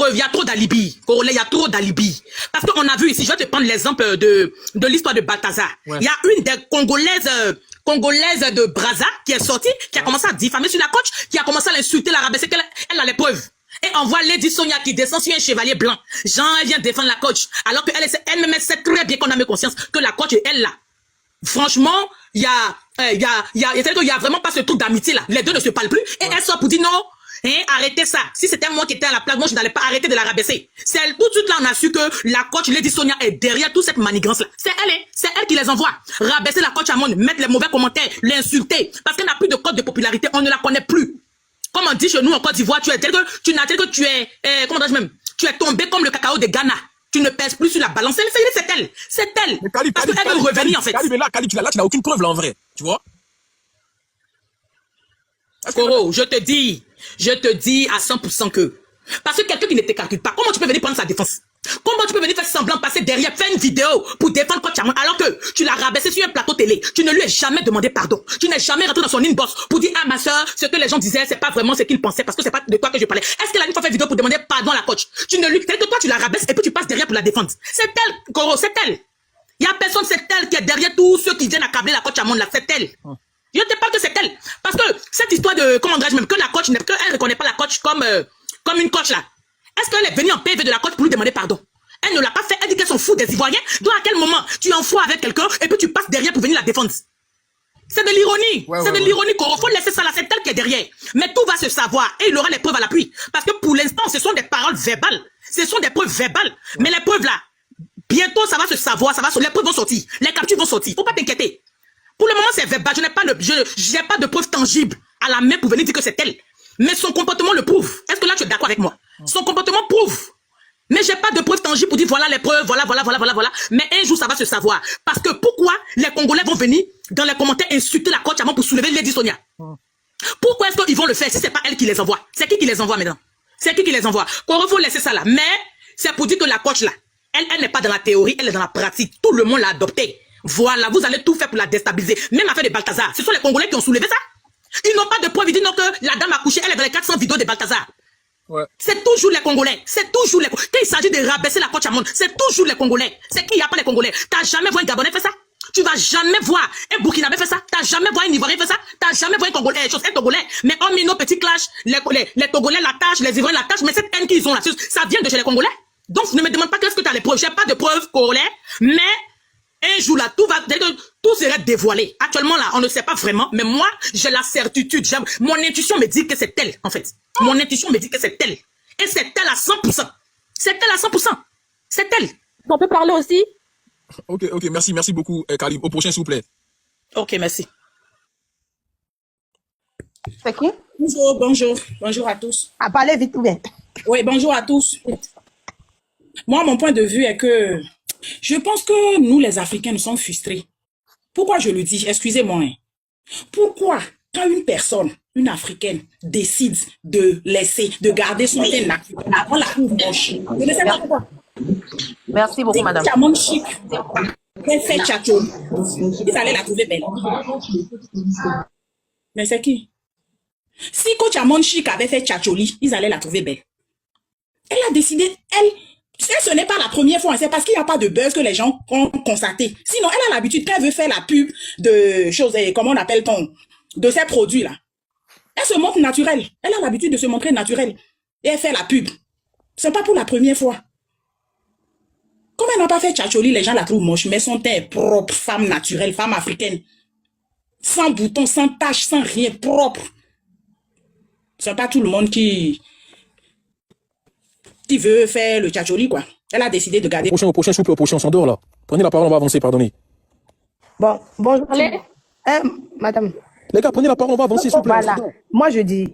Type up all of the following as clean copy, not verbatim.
preuves, il y a trop d'alibis. Il y a trop d'alibis. Parce qu'on a vu ici, je vais te prendre l'exemple de l'histoire de Balthazar. Il y a une des Congolaises de Brazza qui est sortie, qui a commencé à diffamer sur la coach, qui a commencé à l'insulter, la rabaisser, elle a les preuves. Et on voit Lady Sonia qui descend sur un chevalier blanc. Jean, elle vient défendre la coach. Alors qu'elle-même sait très bien qu'on a mis conscience que la coach est elle là. Franchement, il y a vraiment pas ce truc d'amitié là. Les deux ne se parlent plus. Et elle sort pour dire non, hein, arrêtez ça. Si c'était moi qui étais à la place, moi je n'allais pas arrêter de la rabaisser. C'est tout de suite là on a su que la coach Lady Sonia est derrière toute cette manigance là. C'est elle qui les envoie. Rabaisser la coach Amon, mettre les mauvais commentaires, l'insulter. Parce qu'elle n'a plus de code de popularité, on ne la connaît plus. Comme on dit chez nous en Côte d'Ivoire, tu es tombé comme le cacao de Ghana. Tu ne pèses plus sur la balance. C'est elle. Parce qu'elle veut revenir, en fait. Là, tu n'as aucune preuve, là, en vrai. Tu vois? Koro, je te dis à 100% que... Parce que quelqu'un qui ne te calcule pas, comment tu peux venir prendre sa défense? Comment tu peux venir faire semblant, passer derrière, faire une vidéo pour défendre Coach Amon, alors que tu l'as rabaissé sur un plateau télé. Tu ne lui as jamais demandé pardon. Tu n'es jamais rentré dans son inbox pour dire, ah ma soeur, ce que les gens disaient, c'est pas vraiment ce qu'ils pensaient, parce que c'est pas de toi que je parlais. Est-ce qu'elle a une fois fait vidéo pour demander pardon à la coach? Tu ne lui, c'est que toi tu la rabaisses et puis tu passes derrière pour la défendre. C'est elle, Koro, c'est elle. Il y a personne, c'est elle qui est derrière tous ceux qui viennent accabler la Coach Amon là, c'est elle. Je te parle que c'est elle. Parce que cette histoire de, comment dirais-je même, que la coach, qu'elle reconnaît pas la coach comme une coach là. Est-ce qu'elle est venue en PV de la coach pour lui demander pardon? Elle ne l'a pas fait, elle dit qu'elle s'en fout des Ivoiriens. Donc à quel moment tu en fous avec quelqu'un et puis tu passes derrière pour venir la défendre? C'est de l'ironie. C'est de l'ironie, Koro. Faut laisser ça là, c'est elle qui est derrière. Mais tout va se savoir et il aura les preuves à l'appui. Parce que pour l'instant, ce sont des paroles verbales. Ce sont des preuves verbales. Mais les preuves là, bientôt ça va se savoir, les preuves vont sortir. Les captures vont sortir. Faut pas t'inquiéter. Pour le moment, c'est verbal. Je n'ai pas de preuves tangibles à la main pour venir dire que c'est elle. Mais son comportement le prouve. Est-ce que là, tu es d'accord avec moi? Son comportement prouve. Mais j'ai pas de preuves tangibles pour dire voilà les preuves, voilà. Mais un jour, ça va se savoir. Parce que pourquoi les Congolais vont venir dans les commentaires insulter la coach avant pour soulever Lady Sonia? Pourquoi est-ce qu'ils vont le faire si c'est pas elle qui les envoie? C'est qui les envoie maintenant? C'est qui les envoie? Qu'on faut laisser ça là. Mais c'est pour dire que la coach là, elle n'est pas dans la théorie, elle est dans la pratique. Tout le monde l'a adoptée. Voilà, vous allez tout faire pour la déstabiliser. Même l'affaire de Balthazar, ce sont les Congolais qui ont soulevé ça. Ils n'ont pas de preuve, ils disent non que la dame a couché, elle est dans les 400 vidéos de Balthazar. Ouais. C'est toujours les Congolais. Quand il s'agit de rabaisser la coach Amon, c'est toujours les Congolais. C'est qui? Il n'y a pas les Congolais. T'as jamais vu un Gabonais faire ça? Tu vas jamais voir un Burkinabé faire ça? T'as jamais vu un Ivoirien faire ça? T'as jamais vu un Congolais, un Togolais? Mais on met nos petits clashs, les Togolais la tâche, les Ivoiriens la tâche, mais cette haine qu'ils ont là, ça vient de chez les Congolais. Donc ne me demande pas qu'est-ce que tu as les preuves. J'ai pas de preuves Congolais, mais un jour là, tout serait dévoilé. Actuellement là, on ne sait pas vraiment, mais moi, j'ai la certitude. Mon intuition me dit que c'est elle, en fait. Mon intuition me dit que c'est elle. Et c'est elle à 100%. C'est elle à 100%. C'est elle. On peut parler aussi? Ok, merci beaucoup, Karim. Au prochain, s'il vous plaît. Ok, merci. C'est qui? Bonjour à tous. À parler vite ou bien? Oui, bonjour à tous. Moi, mon point de vue est que je pense que nous, les Africains, nous sommes frustrés. Pourquoi je le dis? Excusez-moi. Hein. Pourquoi, quand une personne, une Africaine, décide de garder son teint naturel, on la trouve moche? Je ne sais pas pourquoi. Merci beaucoup, madame. Coach Chic, elle fait tchatcho. Ils allaient la trouver belle. Mais c'est qui? Si Coach Amon Chic avait fait tchatcholi, ils allaient la trouver belle. Elle a décidé, ce n'est pas la première fois, c'est parce qu'il n'y a pas de buzz que les gens ont constaté. Sinon, elle a l'habitude, quand elle veut faire la pub de choses, comment on appelle-t-on, de ces produits-là. Elle se montre naturelle. Elle a l'habitude de se montrer naturelle. Et elle fait la pub. Ce n'est pas pour la première fois. Comme elle n'a pas fait tchatcholi, les gens la trouvent moche, mais son teint est propre, femme naturelle, femme africaine. Sans boutons, sans taches, sans rien, propre. Ce n'est pas tout le monde qui veut faire le tchatcholi, quoi. Elle a décidé de garder. Au prochain, s'il vous plaît, au prochain, on s'endort là. Prenez la parole, on va avancer, pardonnez. Bon, bonjour. Allez. Madame. Les gars, prenez la parole, on va avancer, s'il vous plaît. Voilà. Moi, je dis,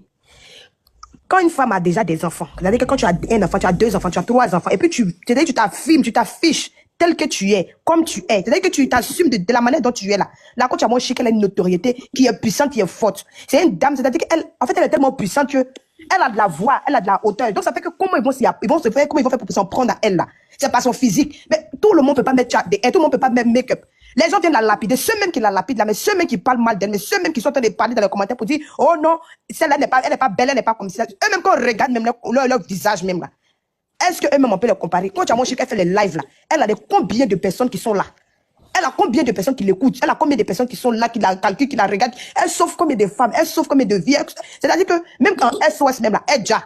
quand une femme a déjà des enfants, c'est-à-dire que quand tu as un enfant, tu as 2 enfants, tu as 3 enfants, et puis tu t'affirmes, tu t'affiches tel que tu es, comme tu es, c'est-à-dire que tu t'assumes de la manière dont tu es là. La coach Amon Chic, elle a une notoriété qui est puissante, qui est forte. C'est une dame, c'est-à-dire qu'elle, en fait, elle est tellement puissante que elle a de la voix, elle a de la hauteur. Donc ça fait que comment ils vont se faire, comment ils vont faire pour s'en prendre à elle là? C'est pas son physique. Mais tout le monde peut pas mettre tout le monde peut pas mettre make-up. Les gens viennent la lapider, ceux mêmes qui la lapident là, mais ceux mêmes qui parlent mal d'elle, mais ceux mêmes qui sont en train de parler dans les commentaires pour dire, oh non, celle-là elle n'est pas belle, elle n'est pas comme ça. Eux-mêmes quand on regarde même leur visage même là. Est-ce qu'eux-mêmes, on peut les comparer? Quand Tchamo Chic, elle fait les lives là, elle a combien de personnes qui sont là? Elle a combien de personnes qui l'écoutent? Elle a combien de personnes qui sont là, qui la calculent, qui la regardent? Elle sauve combien de femmes? Elle sauve combien de vies? C'est-à-dire que même quand SOS même là, elle déjà.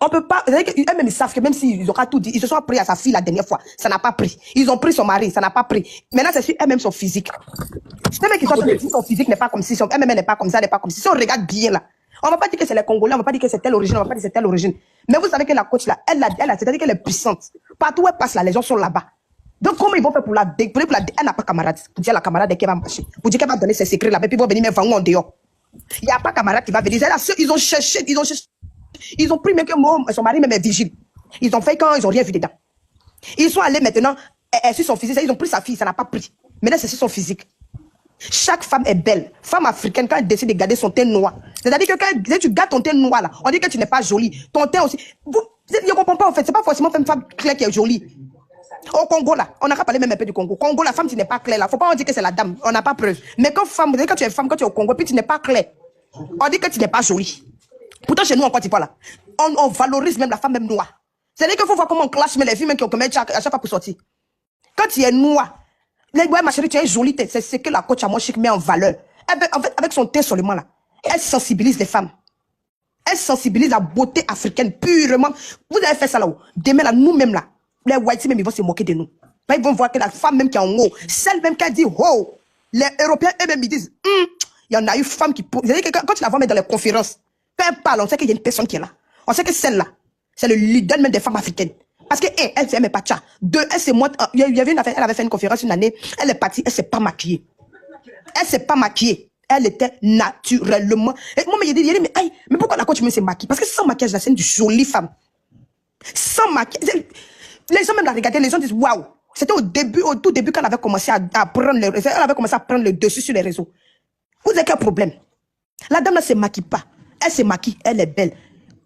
On peut pas, c'est-à-dire qu'eux-mêmes ils savent que même s'ils auront tout dit, ils se sont pris à sa fille la dernière fois, ça n'a pas pris. Ils ont pris son mari, ça n'a pas pris. Maintenant, c'est sur elles-mêmes son physique. C'est même qu'ils sont en train de dire son physique n'est pas comme si, son elle-même n'est pas comme ça, elle n'est pas comme si. Si on regarde bien là, on va pas dire que c'est les Congolais, on va pas dire que c'est telle origine, on va pas dire que c'est telle origine. Mais vous savez que la coach là, c'est-à-dire qu'elle est puissante. Partout où elle passe là, les gens sont là-bas. Donc, comment ils vont faire pour elle n'a pas camarade. Pour dire à la camarade qu'elle va marcher. Pour dire qu'elle va donner ses secrets là-bas, puis ils vont venir mettre en dehors. Il n'y a pas camarade qui va venir. Ils ont cherché, ils ont pris même que son mari même est vigile. Ils ont fait quand ils n'ont rien vu dedans. Ils sont allés maintenant, sur son physique, ils ont pris sa fille, ça n'a pas pris. Maintenant, c'est sur son physique. Chaque femme est belle. Femme africaine, quand elle décide de garder son teint noir. C'est-à-dire que quand tu gardes ton teint noir là, on dit que tu n'es pas jolie. Ton teint aussi. Je ne comprends pas en fait. C'est pas forcément une femme claire qui est jolie. Au Congo là, on n'a pas parlé même un peu du Congo. Congo, la femme, tu n'es pas claire là. Faut pas dire que c'est la dame. On n'a pas preuve. Mais quand tu es femme, quand tu es au Congo, puis tu n'es pas claire, on dit que tu n'es pas jolie. Pourtant, chez nous, en Côte d'Ivoire là, on valorise même la femme même noire. C'est-à-dire qu'il faut voir comment on clash les filles qui ont commis à chaque fois pour sortir. Quand tu es noir, ma chérie, tu es jolie, c'est ce que la coach Tchamo Chic met en valeur. En fait, avec son teint seulement là, elle sensibilise les femmes. Elle sensibilise la beauté africaine purement. Vous avez fait ça là-haut. Demain là, nous-mêmes là, les whites même, ils vont se moquer de nous. Ils vont voir que la femme même qui est en haut, celle même qui a dit oh, les Européens eux-mêmes ils disent, il y en a eu femme qui. C'est-à-dire que quand tu la vois même dans les conférences, quand elle parle, on sait qu'il y a une personne qui est là. On sait que celle-là, c'est le leader même des femmes africaines. Parce que elle n'est pas tcha. Deux, elle s'est montrée. Il y avait une affaire, elle avait fait une conférence une année, elle est partie, elle s'est pas maquillée. Elle s'est pas maquillée. Elle était naturellement. Et moi, il dit, mais pourquoi la coach me s'est maquillée? Parce que sans maquillage, c'est une jolie femme. Sans maquillage. Les gens même la regardaient, les gens disent waouh. C'était au tout début quand elle avait commencé à prendre le dessus sur les réseaux. Vous avez quel problème? La dame là se maquille pas. Elle se maquille, elle est belle.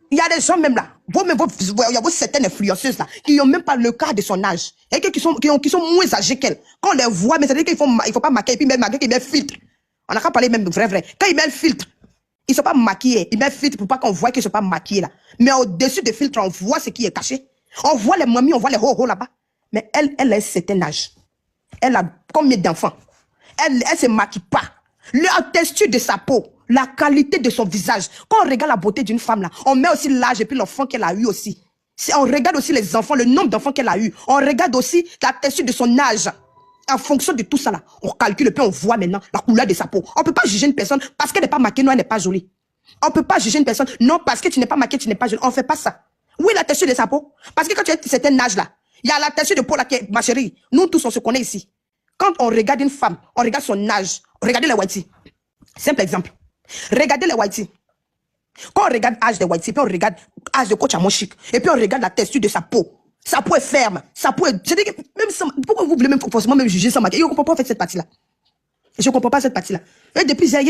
Il y a des gens même là, il y a certaines influenceuses là, qui n'ont même pas le quart de son âge. Et qui sont moins âgées qu'elle. Quand on les voit, mais c'est-à-dire qu'il faut pas maquiller, et puis même maquiller, il met filtre. On n'a qu'à parler même vrai. Quand il met le filtre, ils ne sont pas maquillés. Ils mettent filtre pour pas qu'on voit qu'ils ne sont pas maquillés là. Mais au-dessus des filtres, on voit ce qui est caché. On voit les mamies, on voit les ho-ho là-bas. Mais elle a un certain âge. Elle a combien d'enfants? Elle ne se maquille pas. La texture de sa peau, la qualité de son visage. Quand on regarde la beauté d'une femme là, on met aussi l'âge et puis l'enfant qu'elle a eu aussi. On regarde aussi les enfants, le nombre d'enfants qu'elle a eu. On regarde aussi la texture de son âge. En fonction de tout ça là, on calcule et puis on voit maintenant la couleur de sa peau. On ne peut pas juger une personne parce qu'elle n'est pas maquillée, non, elle n'est pas jolie. On ne peut pas juger une personne, non, parce que tu n'es pas maquillée, tu n'es pas jolie. On ne fait pas ça. Oui, la texture de sa peau. Parce que quand tu as un certain âge là, il y a la texture de peau là qui est, ma chérie, nous tous on se connaît ici. Quand on regarde une femme, on regarde son âge. Regardez les whitey. Simple exemple. Regardez les whitey. Quand on regarde l'âge des whitey, puis on regarde l'âge de coach Tchamo Chic, et puis on regarde la texture de sa peau. Sa peau est ferme. Sa peau est. C'est-à-dire que même sans, pourquoi vous voulez même forcément même juger sans maquillage? Je ne comprends pas en fait cette partie-là. Je ne comprends pas cette partie-là. Et depuis hier,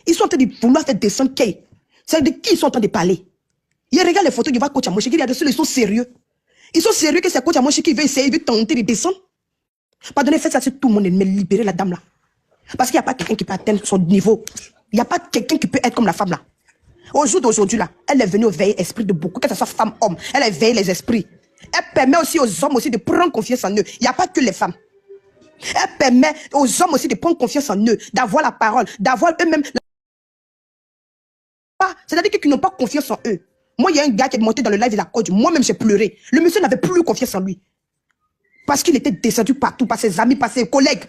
ils sont en train de vouloir faire descendre Kay. C'est de qui ils sont en train de parler? Ils regardent les photos, ils voient coach Tchamo Chic, ils sont sérieux. Ils sont sérieux que c'est coach Tchamo Chic qui veut essayer de tenter de descendre. Pardonnez, faites ça sur tout le monde, mais libérez la dame là. Parce qu'il n'y a pas quelqu'un qui peut atteindre son niveau. Il n'y a pas quelqu'un qui peut être comme la femme là. Au jour d'aujourd'hui là, elle est venue veiller l'esprit de beaucoup, que ce soit femme, homme. Elle a éveillé les esprits. Elle permet aussi aux hommes aussi de prendre confiance en eux. Il n'y a pas que les femmes. Elle permet aux hommes aussi de prendre confiance en eux, d'avoir la parole, d'avoir eux-mêmes. C'est-à-dire qu'ils n'ont pas confiance en eux. Moi, il y a un gars qui est monté dans le live de la coach. Moi-même, j'ai pleuré. Le monsieur n'avait plus confiance en lui. Parce qu'il était descendu partout, par ses amis, par ses collègues.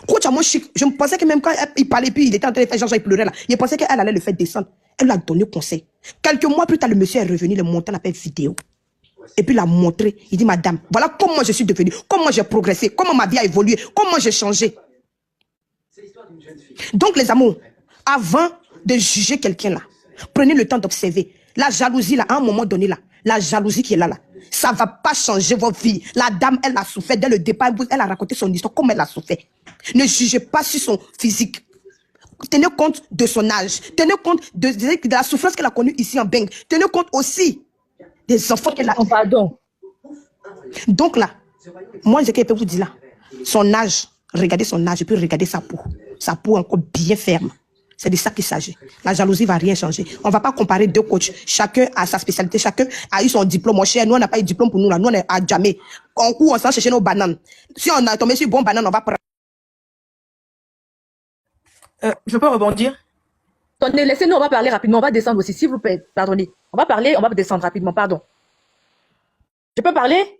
Coach Tchamo Chic, je me pensais que même quand il parlait, puis il était en train de faire genre, il pleurait là. Je pensais qu'elle allait le faire descendre. Elle lui a donné conseil. Quelques mois plus tard, le monsieur est revenu, le montant appelle vidéo. Et puis il a montré. Il dit, madame, voilà comment je suis devenue, comment j'ai progressé, comment ma vie a évolué, comment j'ai changé. Donc les amours, avant de juger quelqu'un là, prenez le temps d'observer. La jalousie là, à un moment donné là, la jalousie qui est là, ça ne va pas changer votre vie. La dame, elle a souffert dès le départ, elle a raconté son histoire, comment elle a souffert. Ne jugez pas sur son physique. Tenez compte de son âge. Tenez compte de la souffrance qu'elle a connue ici en Beng. Tenez compte aussi des enfants qu'elle a. Oh, pardon. Donc là, moi, ce que je peux vous dire là, son âge, regardez son âge et puis regardez sa peau. Sa peau est encore bien ferme. C'est de ça qu'il s'agit. La jalousie va rien changer. On va pas comparer deux coachs. Chacun a sa spécialité. Chacun a eu son diplôme. Mon cher, nous, on n'a pas eu de diplôme pour nous, là. Nous, on est à jamais. En cours, on s'en chercher nos bananes. Si on a tombé sur bon banane, on va prendre. Je peux rebondir? Attendez, laissez-nous, on va parler rapidement. On va descendre aussi, s'il vous plaît. Pardonnez. On va parler, on va descendre rapidement. Pardon. Je peux parler?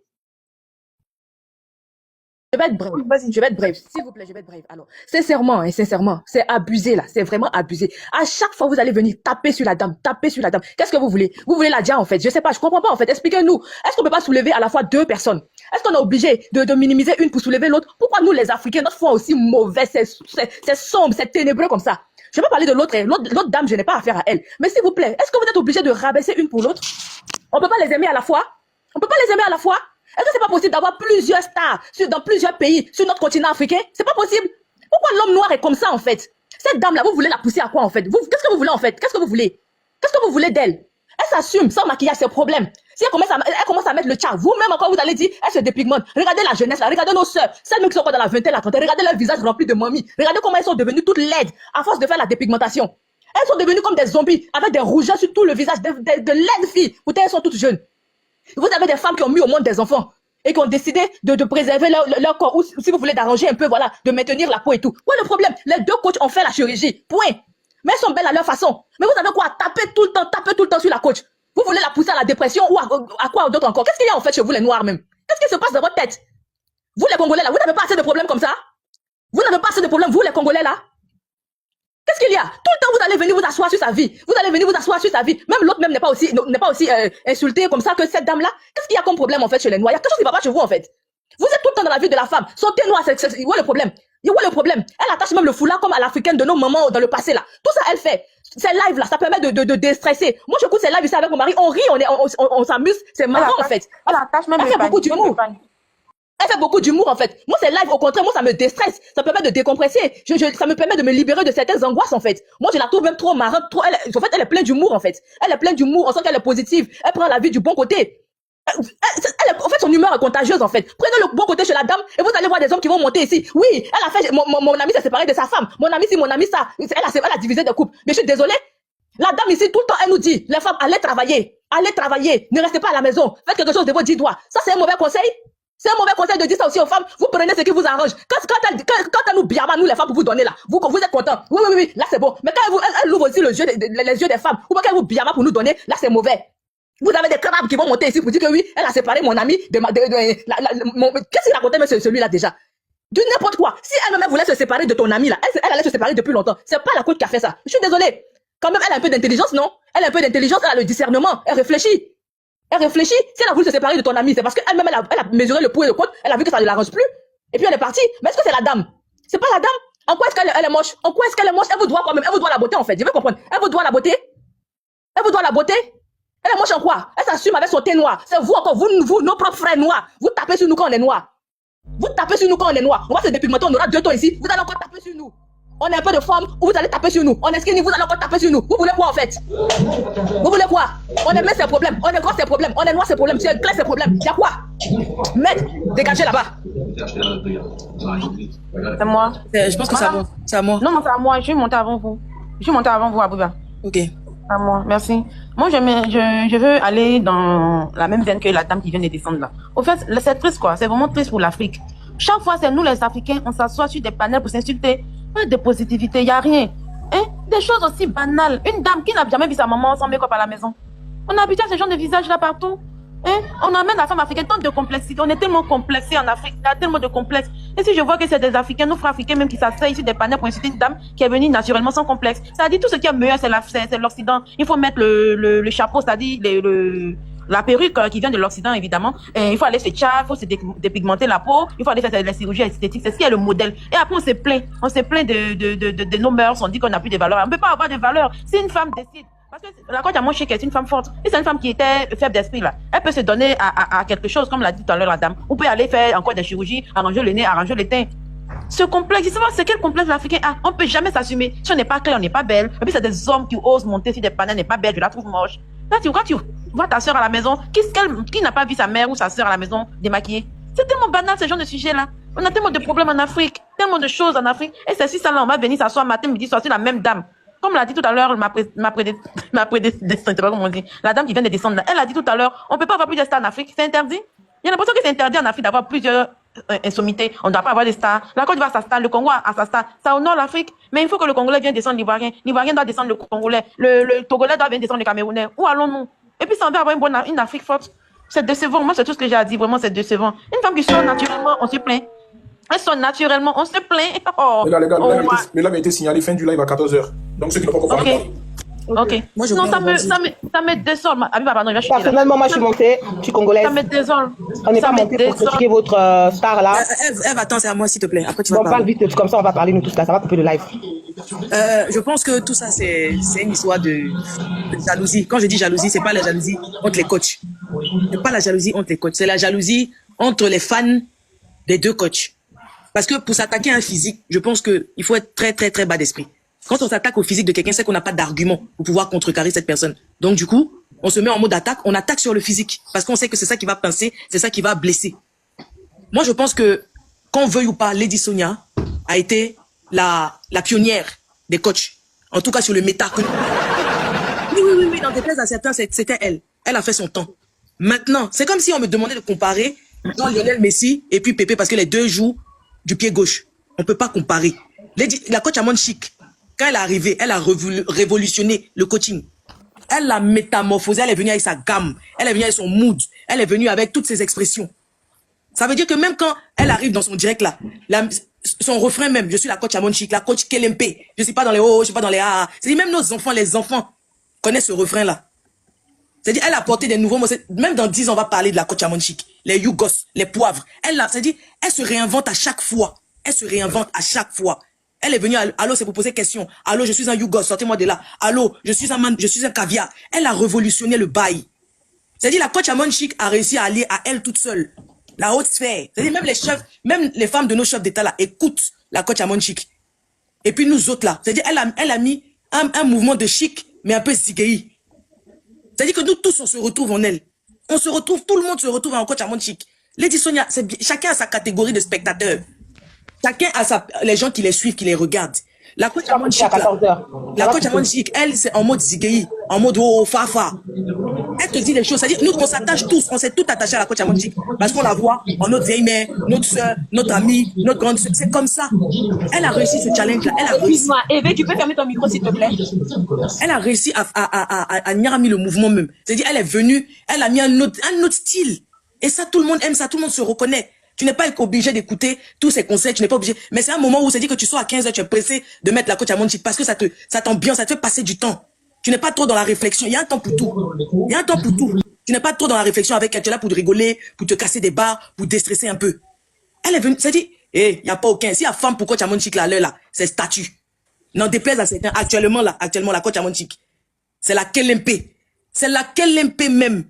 Je vais être bref. Je vais être bref. S'il vous plaît, je vais être bref. Alors, sincèrement, sincèrement, c'est abusé là. C'est vraiment abusé. À chaque fois, vous allez venir taper sur la dame, taper sur la dame. Qu'est-ce que vous voulez? Vous voulez la dia en fait? Je sais pas, je comprends pas en fait. Expliquez-nous. Est-ce qu'on peut pas soulever à la fois deux personnes? Est-ce qu'on est obligé de minimiser une pour soulever l'autre? Pourquoi nous les Africains, notre foi aussi mauvais, c'est sombre, c'est ténébreux comme ça? Je vais pas parler de l'autre. L'autre dame, je n'ai pas affaire à elle. Mais s'il vous plaît, est-ce que vous êtes obligé de rabaisser une pour l'autre? On peut pas les aimer à la fois? On peut pas les aimer à la fois? Est-ce que c'est pas possible d'avoir plusieurs stars dans plusieurs pays, sur notre continent africain? C'est pas possible. Pourquoi l'homme noir est comme ça, en fait? Cette dame-là, vous voulez la pousser à quoi, en fait? Qu'est-ce que vous voulez, en fait? Qu'est-ce que vous voulez? Qu'est-ce que vous voulez d'elle? Elle s'assume, sans maquillage, c'est problème. Si elle commence à mettre le tchar, vous-même encore, vous allez dire, elle se dépigmente. Regardez la jeunesse, là, regardez nos sœurs, celles qui sont encore dans la vingtaine, la trentaine, regardez leur visage rempli de momies. Regardez comment elles sont devenues toutes laides, à force de faire la dépigmentation. Elles sont devenues comme des zombies, avec des rougeurs sur tout le visage, de laides filles. Pourtant, elles sont toutes jeunes. Vous avez des femmes qui ont mis au monde des enfants et qui ont décidé de préserver leur corps, ou si vous voulez d'arranger un peu, voilà, de maintenir la peau et tout. Quoi le problème? Les deux coachs ont fait la chirurgie, point. Mais elles sont belles à leur façon. Mais vous avez quoi à taper tout le temps sur la coach? Vous voulez la pousser à la dépression ou à quoi d'autre encore? Qu'est-ce qu'il y a en fait chez vous les noirs même? Qu'est-ce qui se passe dans votre tête? Vous les Congolais là, vous n'avez pas assez de problèmes comme ça? Vous n'avez pas assez de problèmes, vous les Congolais là? Qu'est-ce qu'il y a? Tout le temps, vous allez venir vous asseoir sur sa vie. Vous allez venir vous asseoir sur sa vie. Même l'autre même n'est pas aussi insulté comme ça que cette dame-là. Qu'est-ce qu'il y a comme problème en fait chez les Noirs? Il y a quelque chose qui va pas chez vous en fait. Vous êtes tout le temps dans la vie de la femme. Sautez noir, où est le problème? Où est le problème? Elle attache même le foulard comme à l'africaine de nos mamans dans le passé là. Tout ça, elle fait. Ces lives là, ça permet de déstresser. Moi, j'écoute ces lives ici avec mon mari. On rit, on s'amuse. C'est marrant en fait. Elle attache même elle fait beaucoup d'humour. Elle fait beaucoup d'humour en fait. Moi, c'est live, au contraire, moi, ça me déstresse. Ça me permet de décompresser. Ça me permet de me libérer de certaines angoisses en fait. Moi, je la trouve même trop marrante. En fait, elle est pleine d'humour en fait. Elle est pleine d'humour. On sent qu'elle est positive. Elle prend la vie du bon côté. En fait, son humeur est contagieuse en fait. Prenez le bon côté chez la dame et vous allez voir des hommes qui vont monter ici. Oui, elle a fait. Mon ami s'est séparé de sa femme. Mon ami ci, mon ami ça. Elle a divisé des couples. Mais je suis désolée. La dame ici, tout le temps, elle nous dit, les femmes, allez travailler. Allez travailler. Ne restez pas à la maison. Faites quelque chose de vos 10 doigts. Ça, c'est un mauvais conseil. C'est un mauvais conseil de dire ça aussi aux femmes. Vous prenez ce qui vous arrange. Quand elle nous biama, nous les femmes, pour vous donner là, vous êtes contents. Oui, là c'est bon. Mais quand elle ouvre aussi les yeux des femmes, ou quand elle vous biama pour nous donner, là c'est mauvais. Vous avez des crabes qui vont monter ici pour dire que oui, elle a séparé mon ami qu'est-ce qu'il racontait, mais celui-là déjà? De n'importe quoi. Si elle-même voulait se séparer de ton ami là, elle allait se séparer depuis longtemps. C'est pas la coach qui a fait ça. Je suis désolée. Quand même, elle a un peu d'intelligence, non? Elle a un peu d'intelligence, elle a le discernement, elle réfléchit. Elle réfléchit. Si elle a voulu se séparer de ton ami, c'est parce qu'elle-même, elle a mesuré le pour et le contre, elle a vu que ça ne l'arrange plus. Et puis elle est partie. Mais est-ce que c'est la dame? C'est pas la dame. En quoi est-ce qu'elle est moche? En quoi est-ce qu'elle est moche? Elle vous doit quand même. Elle vous doit la beauté en fait. Je veux comprendre. Elle vous doit la beauté? Elle vous doit la beauté? Elle est moche en quoi? Elle s'assume avec son thé noir. C'est vous encore, vous, nos propres frères noirs. Vous tapez sur nous quand on est noirs. Vous tapez sur nous quand on est noirs. On va se dépigmenter, on aura 2 tons ici. Vous allez encore taper sur nous. On est un peu de forme, vous allez taper sur nous. On est skinny, vous allez encore taper sur nous. Vous voulez quoi en fait? Vous voulez quoi? On est mince, c'est problème. On est gros, c'est problème. On est noir, c'est problème. C'est clair, c'est problème. Y'a quoi? Maître, dégagez là-bas. C'est moi. Je pense que c'est à moi. Non, c'est à moi. Je suis montée avant vous. Abouba. Ok. À moi, merci. Moi, je veux aller dans la même veine que la dame qui vient de descendre là. Au fait, c'est triste quoi. C'est vraiment triste pour l'Afrique. Chaque fois, c'est nous les Africains, on s'assoit sur des panels pour s'insulter. Pas de positivité, il n'y a rien. Hein? Des choses aussi banales. Une dame qui n'a jamais vu sa maman sans make-up à la maison. On a habitué à ce genre de visage là partout. Hein? On amène la femme africaine tant de complexité. On est tellement complexé en Afrique. Il y a tellement de complexes. Et si je vois que c'est des Africains, nos frères africains même qui s'asseyent sur des panels pour insulter une dame qui est venue naturellement sans complexe. Ça dit tout ce qui est meilleur, c'est l'Occident. Il faut mettre le chapeau, c'est-à-dire la perruque qui vient de l'Occident, évidemment. Et il faut aller se tchar, il faut se dépigmenter la peau, il faut aller faire la chirurgie esthétique. C'est ce qui est le modèle. Et après, on se plaint. On se plaint de nos mœurs. On dit qu'on n'a plus de valeur. On ne peut pas avoir de valeur. Si une femme décide, parce que la coach à mon chèque est une femme forte. Et c'est une femme qui était faible d'esprit, là. Elle peut se donner à quelque chose, comme l'a dit tout à l'heure la dame. On peut aller faire encore des chirurgies, arranger le nez, arranger le teint. Ce complexe, c'est quel complexe l'Africain a? On peut jamais s'assumer. Si on n'est pas clair, on n'est pas belle. Et puis c'est des hommes qui osent monter sur des panels, n'est pas belle, je la trouve moche. Là, quand tu vois ta soeur à la maison, qui n'a pas vu sa mère ou sa soeur à la maison démaquillée? C'est tellement banal ce genre de sujet-là. On a tellement de problèmes en Afrique, tellement de choses en Afrique. Et c'est si ça là, on va venir s'asseoir matin, midi, soir sur la même dame. comme l'a dit tout à l'heure, ma prédécesseur, c'est pas comment on dit, la dame qui vient de descendre là, elle a dit tout à l'heure, on peut pas avoir plusieurs stars en Afrique, c'est interdit. Il y a l'impression que c'est interdit en Afrique d'avoir plusieurs sommités. On ne doit pas avoir des stars. La Côte d'Ivoire a sa star, le Congo a sa star. Ça honore l'Afrique. Mais il faut que le Congolais vienne descendre l'Ivoirien. L'Ivoirien doit descendre le Congolais. Le Togolais doit venir descendre le Camerounais. Où allons-nous? Et puis ça, on va avoir une Afrique forte. C'est décevant. Moi, c'est tout ce que j'ai à dire. Vraiment, c'est décevant. Une femme qui sort naturellement, on se plaint. Elle sort naturellement, on se plaint. Oh, Les gars, oh, le live a été signalé fin du live à 14h. Donc ceux qui n'ont pas encore parlé. Ok. Moi, je non, viens ça me désole. Pardon, il va chuter là. Personnellement, moi, je suis montée, je suis congolaise. Ça me désole. On n'est pas monté pour critiquer votre star là. Eve, attends, c'est à moi, s'il te plaît. Après, tu vas On parle parler. vite, comme ça, on va parler nous tous là, ça va couper le live. Je pense que tout ça, c'est une histoire de jalousie. Quand je dis jalousie, c'est pas la jalousie entre les coachs. C'est pas la jalousie entre les coachs. C'est la jalousie entre les fans des deux coachs. Parce que pour s'attaquer à un physique, je pense qu'il faut être très, très, très bas d'esprit. Quand on s'attaque au physique de quelqu'un, c'est qu'on n'a pas d'argument pour pouvoir contrecarrer cette personne. Donc, du coup, on se met en mode attaque, on attaque sur le physique. Parce qu'on sait que c'est ça qui va pincer, c'est ça qui va blesser. Moi, je pense que, qu'on veuille ou pas, Lady Sonia a été la pionnière des coachs. En tout cas, sur le méta. Oui, dans des places à certains, c'était elle. Elle a fait son temps. Maintenant, c'est comme si on me demandait de comparer Lionel Messi et puis Pépé parce que les deux jouent du pied gauche. On peut pas comparer. La coach Amon Chic, quand elle est arrivée, elle a révolutionné le coaching. Elle l'a métamorphosé, elle est venue avec sa gamme, elle est venue avec son mood, elle est venue avec toutes ses expressions. Ça veut dire que même quand elle arrive dans son direct là, son refrain même, je suis la coach Amon Chic, la coach Kelempe, je suis pas dans les oh, je suis pas dans les ah. C'est-à-dire même nos enfants, les enfants connaissent ce refrain là. C'est-à-dire elle a apporté des nouveaux mots. Même dans 10 ans, on va parler de la coach Amon Chic, les Yougos, les poivres. C'est-à-dire elle se réinvente à chaque fois. Elle se réinvente à chaque fois. Elle est venue, allô, c'est pour poser question. Allô, je suis un Yougos, sortez-moi de là. Allô, je suis un caviar. Elle a révolutionné le bail. C'est-à-dire, la coach Amon Chic a réussi à aller à elle toute seule. La haute sphère. C'est-à-dire, même les chefs, même les femmes de nos chefs d'État là, écoutent la coach Amon Chic. Et puis nous autres là. C'est-à-dire, elle a mis un mouvement de chic, mais un peu zigueï. C'est-à-dire que nous tous, on se retrouve en elle. On se retrouve, tout le monde se retrouve en coach Amon Chic. Lady Sonia, chacun a sa catégorie de spectateurs. Chacun a les gens qui les suivent, qui les regardent. La coach Amon Chic, la coach Amon Chic, elle, c'est en mode zigueï, en mode oh, fafa. Elle te dit des choses. C'est-à-dire, nous, on s'attache tous, on s'est tout attaché à la coach Amon Chic. Parce qu'on la voit en notre vieille mère, notre soeur, notre amie, notre grande soeur. C'est comme ça. Elle a réussi ce challenge-là. Elle a réussi. Excuse-moi, Eve, tu peux fermer ton micro, s'il te plaît? Elle a réussi à nier le mouvement même. C'est-à-dire, elle est venue, elle a mis un autre style. Et ça, tout le monde aime ça, tout le monde se reconnaît. Tu n'es pas obligé d'écouter tous ces conseils, tu n'es pas obligé. Mais c'est un moment où c'est dit que tu sors à 15h, tu es pressé de mettre la coach Amon Chic parce que ça t'ambiance, ça te fait passer du temps. Tu n'es pas trop dans la réflexion. Il y a un temps pour tout. Il y a un temps pour tout. Tu n'es pas trop dans la réflexion avec elle. Tu es là pour te rigoler, pour te casser des barres, pour déstresser un peu. Elle est venue, ça dit, il n'y a pas aucun. Si la femme pour coach Amon Chic là, là, c'est statut. N'en déplaise à certains. Actuellement, la coach Amon Chic. C'est la Kelempe. C'est la Kelempe même.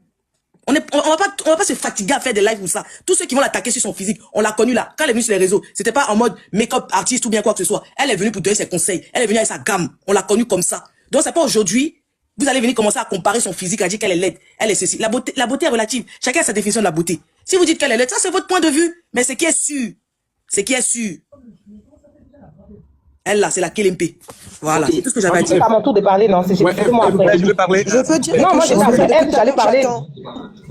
On va pas se fatiguer à faire des lives ou ça. Tous ceux qui vont l'attaquer sur son physique, on l'a connu là. Quand elle est venue sur les réseaux, c'était pas en mode make-up artiste ou bien quoi que ce soit. Elle est venue pour donner ses conseils. Elle est venue avec sa gamme. On l'a connue comme ça. Donc c'est pas aujourd'hui, vous allez venir commencer à comparer son physique, à dire qu'elle est laide. Elle est ceci. La beauté est relative. Chacun a sa définition de la beauté. Si vous dites qu'elle est laide, ça c'est votre point de vue. Mais c'est qui est sûr. C'est qui est sûr. Elle là, c'est la Kelempe. Voilà, c'est tout ce que j'avais à dire. C'est pas mon tour de parler, non. C'est moi après. Je veux parler. Je peux dire Non, moi j'étais après elle, j'allais parler. J'attends.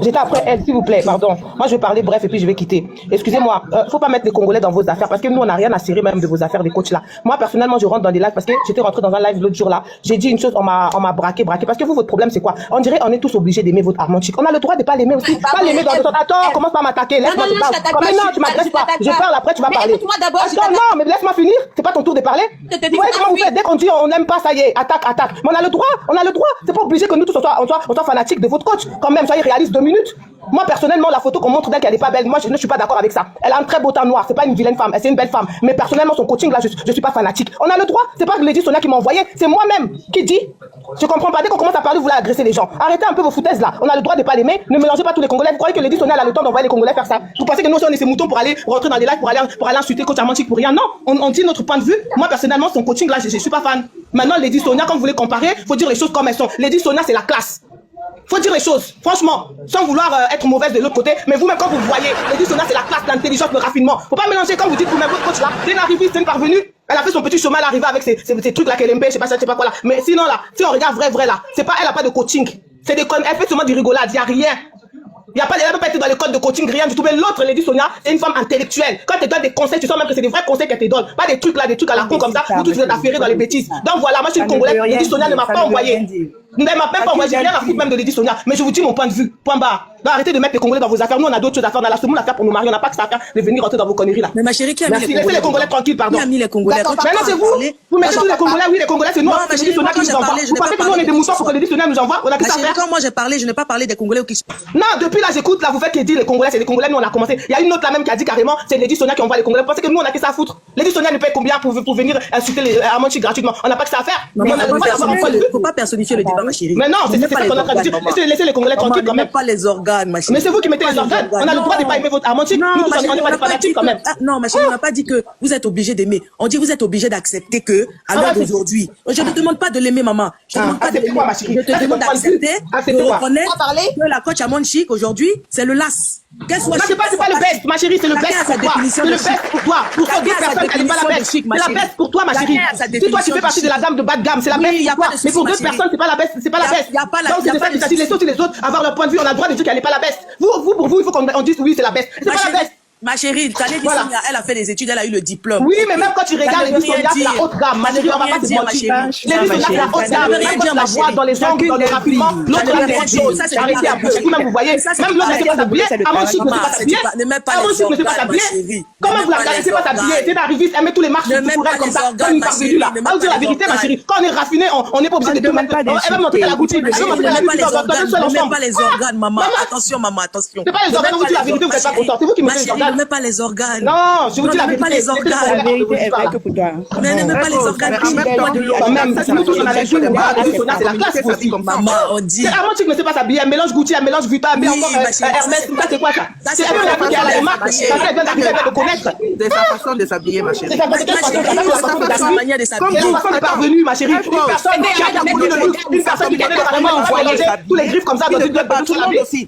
J'étais après elle, s'il vous plaît, pardon. Moi je vais parler bref et puis je vais quitter. Excusez-moi, faut pas mettre les Congolais dans vos affaires parce que nous on n'a rien à cirer même de vos affaires des coachs là. Moi personnellement je rentre dans des lives parce que j'étais rentré dans un live l'autre jour là. J'ai dit une chose, on m'a braqué parce que vous votre problème c'est quoi? On dirait on est tous obligés d'aimer votre Amon Chic. On a le droit de pas l'aimer aussi. Pas l'aimer dans le sens. Attends, commence pas à m'attaquer. Laisse-moi te parler. Mais non, tu m'adresses pas. Je parle après tu vas parler. Écoute-moi d'abord. Attends, non, mais laisse-moi finir. C'est pas ton tour de parler. Vous voyez comment vous faites dès qu'on dit on n'aime pas, ça y est, attaque. Mais on a le droit. C'est pas obligé que nous tous on soit fanatiques de votre coach. Quand même, soyez réalistes 2 minutes. Moi, personnellement, la photo qu'on montre d'elle qu'elle est pas belle, moi, je ne suis pas d'accord avec ça. Elle a un très beau teint noir. C'est pas une vilaine femme. C'est une belle femme. Mais personnellement, son coaching, là, je suis pas fanatique. On a le droit. C'est pas Lady Sonia qui m'a envoyé. C'est moi-même qui dit. Je comprends pas. Dès qu'on commence à parler, vous voulez agresser les gens. Arrêtez un peu vos foutaises, là. On a le droit de pas l'aimer. Ne mélangez pas tous les Congolais. Vous croyez que Lady Sonia a le temps d'envoyer les Congolais faire ça? Vous pensez que nous, on est ces moutons pour aller rentrer dans des lives, pour aller insulter coach Amon Chic pour rien? Non. On dit notre point de vue. Moi, personnellement, son coaching, là, je suis pas fan. Maintenant, Lady Sonia, quand vous voulez comparer, faut dire les choses comme elles sont. Lady Sonia, c'est la classe. Faut dire les choses, franchement, sans vouloir être mauvaise de l'autre côté, mais vous-même quand vous voyez, Lady Sonia c'est la classe, l'intelligence, le raffinement. Faut pas mélanger comme vous dites vous-même votre coach là, c'est une arriviste, c'est une parvenue. Elle a fait son petit chemin, elle est arrivée avec ces trucs là qu'elle aime, je sais pas quoi là. Mais sinon là, si on regarde vrai là, c'est pas, elle a pas de coaching. C'est des elle fait seulement du rigolade, y a rien. Elle n'a pas été dans les codes de coaching, rien du tout. Mais l'autre, Lady Sonia, c'est une femme intellectuelle. Quand elle te donne des conseils, tu sens même que c'est des vrais conseils qu'elle te donne. Pas des trucs là, des trucs à la con comme ça, où tout vous êtes affairés dans les bêtises. Donc voilà, moi je suis une Congolaise, Lady Sonia ne m'a pas envoyé. Elle m'a même pas envoyé, j'ai rien à foutre même de Lady Sonia. Mais je vous dis mon point de vue, point barre. Donc arrêtez de mettre les Congolais dans vos affaires. Nous on a d'autres choses à faire. On a la seconde affaire pour nous marier. On n'a pas que ça à faire de venir rentrer dans vos conneries là. Mais ma chérie, qui a mis Merci, laissez les Congolais tranquilles, pardon. Qui a mis les Congolais? Maintenant c'est vous. Vous mettez tous les Congolais, oui les Congolais c'est nous. C'est Lady Sonia qui nous envoie. Vous pensez que nous on est des moutons pour que Lady Sonia nous envoie? On a que ça à faire. Quand moi j'ai parlé, je n'ai pas parlé des Congolais ou qui. Non, depuis là j'écoute là, vous faites qui dit les Congolais, c'est les Congolais, nous on a commencé. Il y a une autre là même qui a dit carrément, c'est Lady Sonia qui envoie les Congolais. Vous pensez que nous on a que ça à foutre? Lady Sonia nous paye combien pour venir insulter les Amanchi gratuitement? On n'a pas que ça à faire. Faut pas personnifier le débat, ma chérie. Mais non, c'est ça qu'on a traduit. Laissez les Congolais tranquilles quand même. Pas les organes, ma chérie. Mais c'est vous qui mettez les organes. On a le droit de pas aimer votre Amanchi. Nous on n'est pas des fanatiques quand même. Non, ma chérie, on n'a pas dit que vous êtes obligé d'aimer. On dit vous êtes obligé d'accepter que à l'heure d'aujourd'hui. Je ne te demande pas de l'aimer, maman. Je te demande pas de l'aimer. Je te demande d'accepter, de reconnaître que la coach Amanchi aujourd'hui, c'est le las. Qu'elle soit c'est pas le best, ma chérie, c'est le best pour toi. C'est le best pour toi. Pour d'autres personnes, elle n'est pas la best. C'est la best pour toi, ma chérie. Si toi tu fais partie de la gamme de bas de gamme, c'est la best pour toi. Mais pour d'autres personnes, c'est pas la best. C'est pas la best. Donc c'est ça qui les autres, les autres, avoir leur point de vue, on a le droit de dire qu'elle n'est pas la best. Pour vous, il faut qu'on dise oui, c'est la best. C'est pas la best. Ma chérie, Lady Sonia, elle a fait des études, elle a eu le diplôme. Oui, mais même quand tu regardes Lady Sonia, c'est la haute gamme. Ma chérie, on va pas se mentir. Lady Sonia, c'est la haute gamme. Même quand tu la vois dans les angles, dans les raffinements, l'autre là, c'est autre chose. Arrêtez un peu. Même vous voyez, même l'autre ne sait pas s'habiller. Amanchi ne sait pas s'habiller. Amanchi ne sait pas s'habiller. Comment vous la regardez, c'est pas s'habiller? C'est une arriviste, elle met tous les marques pour elle comme ça, comme une parvenue là. Ah, vous dire la vérité, ma chérie. Quand on est raffiné, on n'est pas obligé de tout mettre. Elle va montrer la goutille. Elle va montrer la goutille dans le seul ensemble. Ne pas les organes, maman. Attention, maman, attention. C'est pas les organes, vous dites la vérité, vous n'êtes pas content. C'est vous qui mettez les organes. Ne pas les organes. Non, je vous dis la vérité. Pas les organes. La vérité est vraie que pour toi. Mais ne pas les organes. Nous tous on a les jeux, c'est la classe aussi. Maman, on dit. C'est Amanchi qui ne sait pas s'habiller, elle mélange Gucci, elle mélange Vuitton, elle met encore Hermès, ça c'est quoi ça? C'est elle qui a la marque, ça elle vient d'arriver, elle vient de connaître. C'est sa façon de s'habiller, ma chérie. C'est sa manière de s'habiller. Comme vous, n'est parvenue, ma chérie. Une personne qui a voulu le look, une personne qui connaît carrément envoyer tous les griffes comme ça dans une boîte de tout la vie.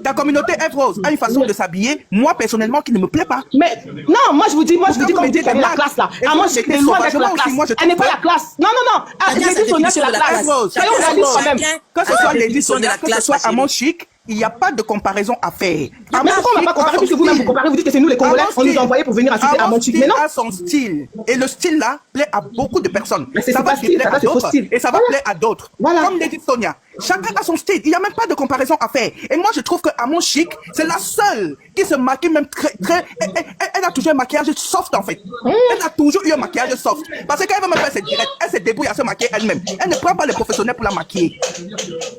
Ta communauté F-Rose a une façon de s'habiller, moi personnellement, qui ne me plaît pas. Mais non, moi je vous dis comme vous dites, elle est la classe là. Amanchi est loin d'être la classe. Elle n'est pas la classe. Non, non, non. Lady Sonia c'est la classe. Soyons réalistes quand même. Que ce soit Lady Sonia, que ce soit Amanchi, il n'y a pas de comparaison à faire. Mais pourquoi on n'a pas comparé puisque vous-même vous comparez, vous dites que c'est nous les Congolais, on nous a envoyés pour venir insulter Amanchi. Mais non. A son style. Et le style là plaît à beaucoup de personnes. Mais c'est ça va pas style, plaire à d'autres. Et ça va plaire à d'autres. Voilà. Comme Lady Sonia. Chacun a son style. Il n'y a même pas de comparaison à faire. Et moi, je trouve que Amanchi, c'est la seule qui se maquille même très. Elle a toujours un maquillage soft en fait. Elle a toujours eu un maquillage soft. Parce qu'elle veut même faire ses directs. Elle se débrouille à se maquiller elle-même. Elle ne prend pas les professionnels pour la maquiller.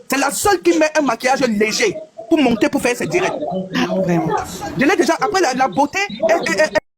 C'est la seule qui met un maquillage léger pour monter, pour faire ses directs. Je l'ai déjà, après la beauté,